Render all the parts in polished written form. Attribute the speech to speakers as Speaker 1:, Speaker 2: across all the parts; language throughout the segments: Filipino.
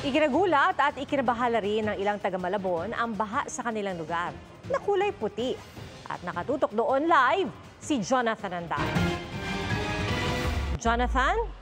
Speaker 1: Ikinagulat at ikinabahala rin ng ilang taga-Malabon ang baha sa kanilang lugar na kulay puti. At nakatutok doon live si Jonathan Andal. Jonathan?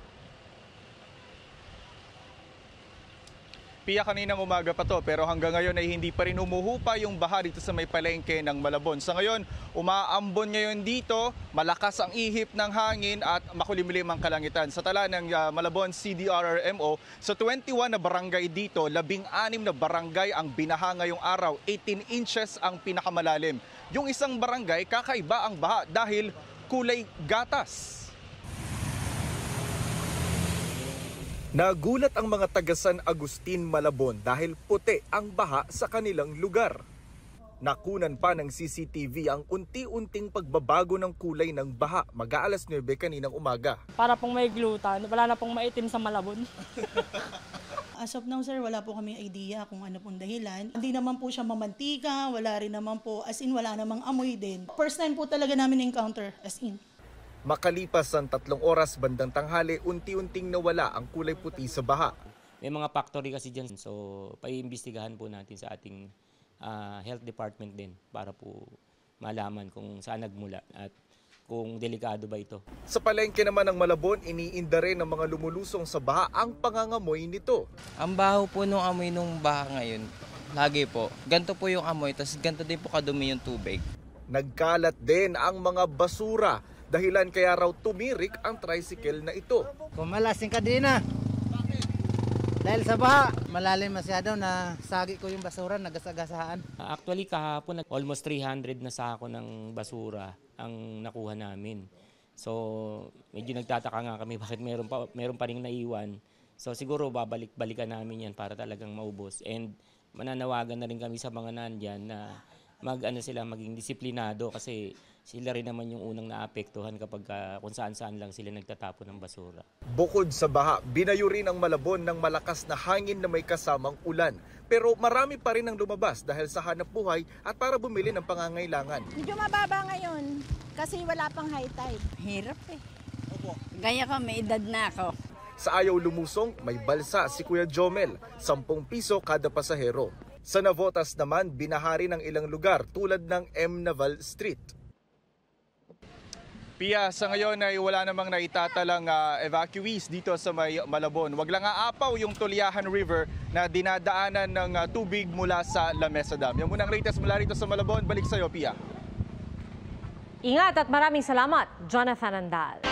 Speaker 2: Pia, kaninang umaga pa to pero hanggang ngayon ay hindi pa rin umuhupa yung baha dito sa may palengke ng Malabon. Sa ngayon, umaambon ngayon dito, malakas ang ihip ng hangin at makulimlim ang kalangitan. Sa tala ng Malabon CDRRMO, sa 21 na barangay dito, 16 na barangay ang binaha ngayong araw, 18 inches ang pinakamalalim. Yung isang barangay, kakaiba ang baha dahil kulay gatas. Nagulat ang mga taga San Agustin, Malabon dahil puti ang baha sa kanilang lugar. Nakunan pa ng CCTV ang unti-unting pagbabago ng kulay ng baha mag-aalas 9 kaninang umaga.
Speaker 3: Para pong may glutan, wala na pong maitim sa Malabon.
Speaker 4: As of now, sir, wala po kaming idea kung ano pong dahilan. Hindi naman po siya mamantika, wala rin naman po, as in wala namang amoy din. First time po talaga namin encounter, as in.
Speaker 2: Makalipas ang 3 oras bandang tanghali, unti-unting nawala ang kulay puti sa baha.
Speaker 5: May mga factory kasi dyan, so paiimbestigahan po natin sa ating health department din para po malaman kung saan nagmula at kung delikado ba ito.
Speaker 2: Sa palengke naman ng Malabon, iniinda rin ng mga lumulusong sa baha ang pangangamoy nito.
Speaker 6: Ang baho po nung amoy nung baha ngayon, lagi po. Ganto po yung amoy, tapos ganto din po kadumi yung tubig.
Speaker 2: Nagkalat din ang mga basura, dahilan kaya raw tumirik ang tricycle na ito.
Speaker 7: Kumalasing ka din na. Dahil sa baha, malalim masyado na sagi ko yung basura, nagasagasahan.
Speaker 5: Actually kahapon, almost 300 na sako ng basura ang nakuha namin. So medyo nagtataka nga kami bakit meron pa ring naiwan. So siguro babalik-balikan namin yan para talagang maubos. And mananawagan na rin kami sa mga nandyan na maging disiplinado kasi sila rin naman yung unang naapektuhan kapag kung saan-saan lang sila nagtatapon ng basura.
Speaker 2: Bukod sa baha, binayo rin ang Malabon ng malakas na hangin na may kasamang ulan. Pero marami pa rin ang lumabas dahil sa hanap buhay at para bumili ng pangangailangan.
Speaker 8: Medyo mababa ngayon kasi wala pang high tide.
Speaker 9: Hirap eh. Gaya ko, may edad na ako.
Speaker 2: Sa ayaw lumusong, may balsa si Kuya Jomel, 10 piso kada pasahero. Sa Navotas naman, binahari ng ilang lugar tulad ng M. Naval Street. Pia, sa ngayon ay wala namang naitatalang evacuees dito sa may Malabon. Wag lang aapaw yung Tuliahan River na dinadaanan ng tubig mula sa La Mesa Dam. Yan muna ang latest mula rito sa Malabon. Balik sa iyo, Pia.
Speaker 1: Ingat at maraming salamat, Jonathan Andal.